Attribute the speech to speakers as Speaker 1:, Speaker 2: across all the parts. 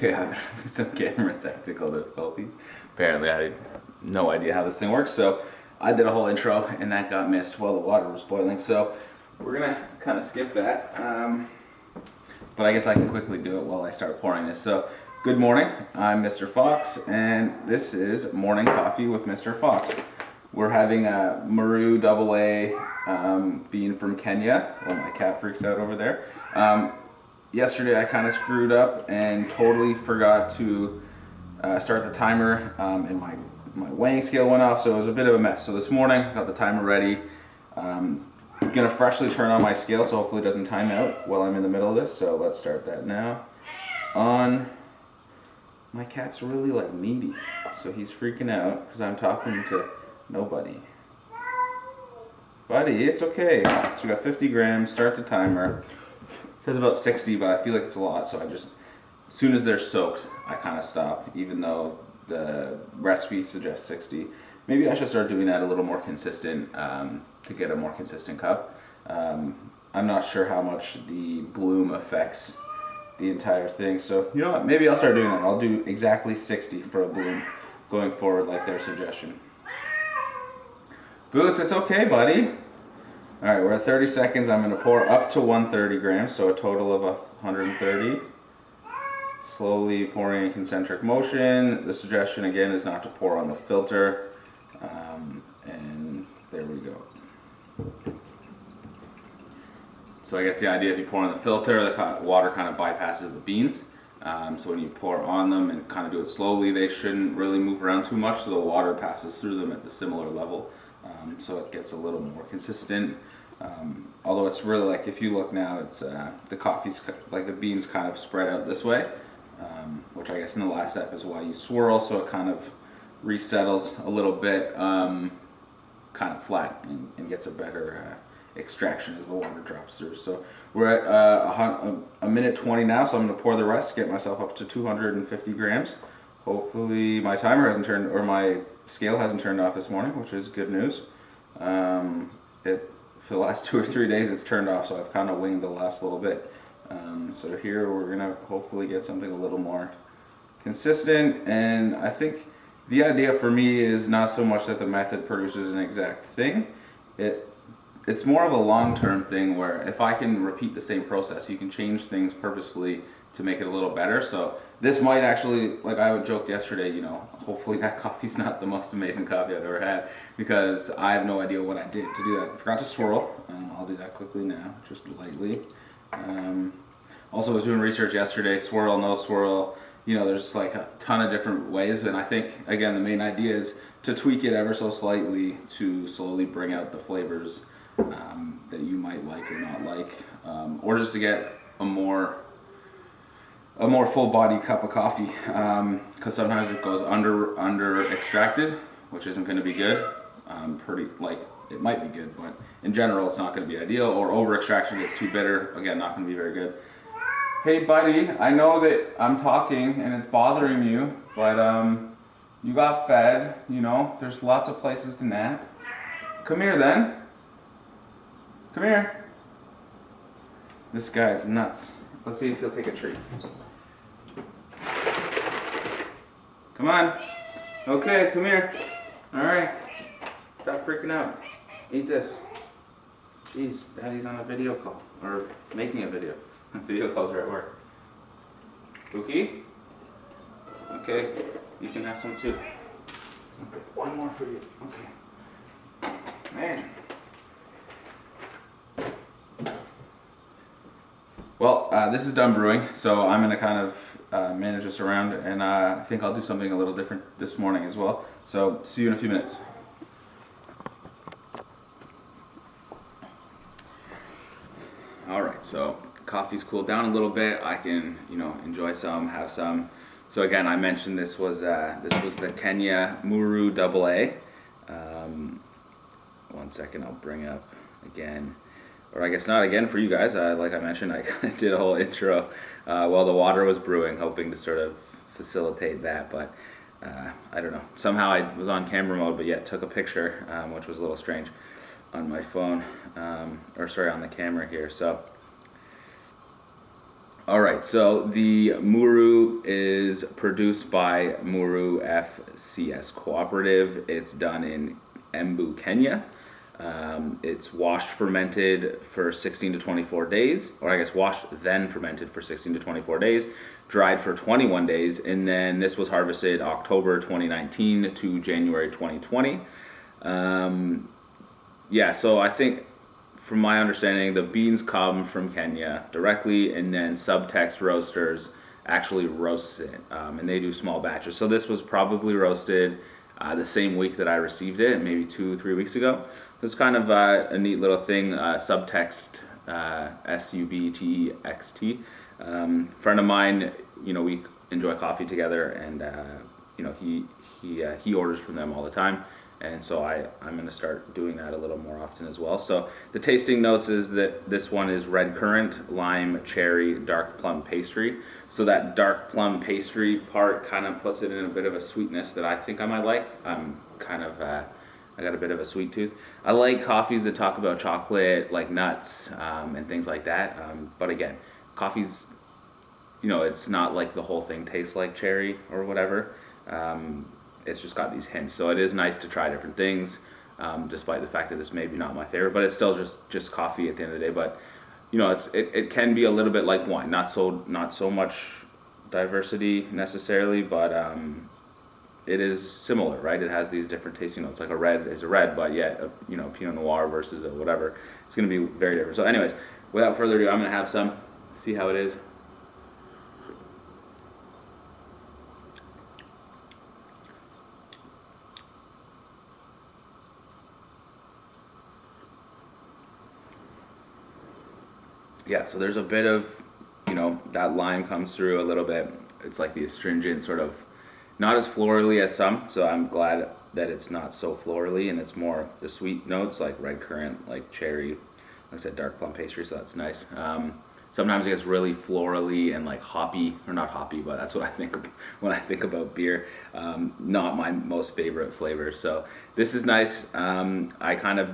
Speaker 1: Okay, I'm having some camera technical difficulties. Apparently, I had no idea how this thing works, so I did a whole intro and that got missed while the water was boiling. So we're gonna kind of skip that, but I guess I can quickly do it while I start pouring this. So, good morning. I'm Mr. Fox, and this is Morning Coffee with Mr. Fox. We're having a Maru AA bean from Kenya. Oh, my cat freaks out over there. Yesterday I kind of screwed up and totally forgot to start the timer, and my weighing scale went off, so it was a bit of a mess. So this morning, got the timer ready. I'm gonna freshly turn on my scale, so hopefully it doesn't time out while I'm in the middle of this. So let's start that now. On. My cat's really like needy, so he's freaking out because I'm talking to nobody. Buddy, it's okay. So we got 50 grams, start the timer. It says about 60, but I feel like it's a lot, so I just, as soon as they're soaked, I kind of stop, even though the recipe suggests 60. Maybe I should start doing that a little more consistent to get a more consistent cup. I'm not sure how much the bloom affects the entire thing, so you know what, maybe I'll start doing that. I'll do exactly 60 for a bloom going forward, like their suggestion. Boots, it's okay, buddy. All right, we're at 30 seconds. I'm gonna pour up to 130 grams, so a total of 130. Slowly pouring in concentric motion. The suggestion again is not to pour on the filter, and there we go. So I guess the idea, if you pour on the filter, the water kind of bypasses the beans. So when you pour on them and kind of do it slowly, they shouldn't really move around too much, so the water passes through them at the similar level. So it gets a little more consistent. Although it's really, like, if you look now, it's the coffee's, like, the beans kind of spread out this way, which I guess in the last step is why you swirl, so it kind of resettles a little bit, kind of flat, and gets a better extraction as the water drops through. So we're at a minute 20 now, so I'm going to pour the rest, get myself up to 250 grams. Hopefully my timer hasn't turned, or my scale hasn't turned off this morning, which is good news. For the last 2 or 3 days it's turned off, so I've kind of winged the last little bit. So here we're gonna hopefully get something a little more consistent, and I think the idea for me is not so much that the method produces an exact thing. It's more of a long-term thing where if I can repeat the same process, you can change things purposefully to make it a little better. So this might actually, like I joked yesterday, you know, hopefully that coffee's not the most amazing coffee I've ever had, because I have no idea what I did to do that. I forgot to swirl. I'll do that quickly now, just lightly. Also, I was doing research yesterday, swirl, no swirl. You know, there's like a ton of different ways, and I think, again, the main idea is to tweak it ever so slightly to slowly bring out the flavors that you might like or not like, or just to get a more full body cup of coffee, because sometimes it goes under extracted, which isn't going to be good. It might be good, but in general it's not going to be ideal. Or over extraction gets too bitter, again, not going to be very good. Hey buddy, I know that I'm talking and it's bothering you, but you got fed, you know, there's lots of places to nap. Come here then. Come here. This guy's nuts. Let's see if he'll take a treat. Come on. Okay, come here. All right. Stop freaking out. Eat this. Jeez, Daddy's on a video call, or making a video. Video calls are at work. Cookie? Okay, you can have some too. Okay, one more for you. Okay. Man. Well, this is done brewing, so I'm gonna kind of manage this around, and I think I'll do something a little different this morning as well. So see you in a few minutes. All right, so coffee's cooled down a little bit. I can, you know, enjoy some, have some. So again, I mentioned this was the Kenya Maru AA. One second, I'll bring up again. Or I guess not again for you guys. Like I mentioned, I kind of did a whole intro while the water was brewing, hoping to sort of facilitate that. But I don't know. Somehow I was on camera mode, but yet took a picture, which was a little strange on my phone, or sorry, on the camera here. So, all All right, so the Muru is produced by Muru FCS Cooperative. It's done in Embu, Kenya. It's washed fermented for 16 to 24 days, or I guess washed then fermented for 16 to 24 days, dried for 21 days, and then this was harvested October 2019 to January 2020. Yeah, so I think from my understanding, the beans come from Kenya directly, and then Subtext Roasters actually roasts it, and they do small batches. So this was probably roasted the same week that I received it, maybe 2-3 weeks ago. It's kind of a neat little thing. Subtext, Subtext. Friend of mine, we enjoy coffee together, and he orders from them all the time. And so I'm going to start doing that a little more often as well. So the tasting notes is that this one is red currant, lime, cherry, dark plum pastry. So that dark plum pastry part kind of puts it in a bit of a sweetness that I think I might like. I'm kind of, I got a bit of a sweet tooth. I like coffees that talk about chocolate, like nuts, and things like that. But again, coffee's, it's not like the whole thing tastes like cherry or whatever. It's just got these hints, so it is nice to try different things, despite the fact that it's maybe not my favorite, but it's still just coffee at the end of the day. But it can be a little bit like wine, not so much diversity necessarily, but it is similar, right? It has these different tasting notes. Like a red is a red, but yet Pinot Noir versus a whatever, it's going to be very different. So anyways, without further ado, I'm going to have some, see how it is. Yeah, so there's a bit of, that lime comes through a little bit. It's like the astringent sort of, not as florally as some, so I'm glad that it's not so florally, and it's more the sweet notes like red currant, like cherry, like I said, dark plum pastry, so that's nice. Sometimes it gets really florally and like hoppy, or not hoppy, but that's what I think of when I think about beer. Not my most favorite flavor, so this is nice. I kind of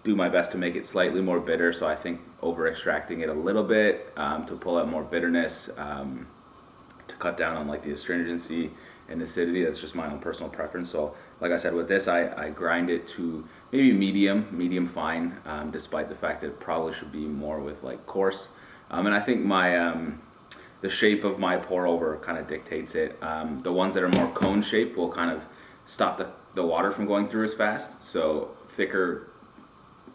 Speaker 1: do my best to make it slightly more bitter, so I think over extracting it a little bit to pull out more bitterness, to cut down on like the astringency and acidity. That's just my own personal preference. So like I said, with this I grind it to maybe medium fine, despite the fact that it probably should be more with like coarse, and I think my the shape of my pour over kind of dictates it. The ones that are more cone shaped will kind of stop the water from going through as fast, so thicker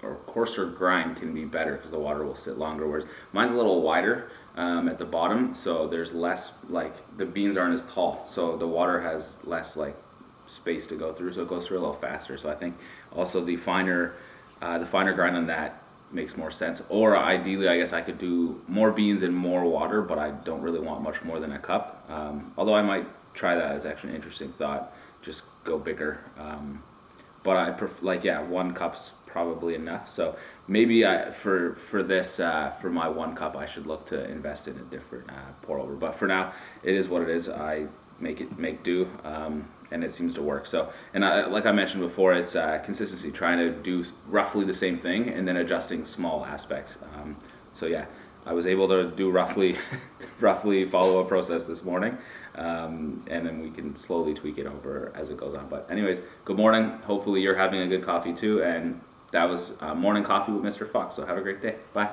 Speaker 1: or coarser grind can be better because the water will sit longer, whereas mine's a little wider at the bottom, so there's less, like the beans aren't as tall, so the water has less like space to go through, so it goes through a little faster. So I think also the finer grind on that makes more sense. Or ideally, I guess I could do more beans and more water, but I don't really want much more than a cup, although I might try that. It's actually an interesting thought, just go bigger, but I prefer, 1 cup's probably enough. So maybe for my 1 cup, I should look to invest in a different pour over. But for now, it is what it is. I make do, and it seems to work. So, and like I mentioned before, it's consistency, trying to do roughly the same thing and then adjusting small aspects. So yeah, I was able to do roughly follow a process this morning, and then we can slowly tweak it over as it goes on. But anyways, good morning. Hopefully you're having a good coffee too, and that was Morning Coffee with Mr. Fox. So have a great day. Bye.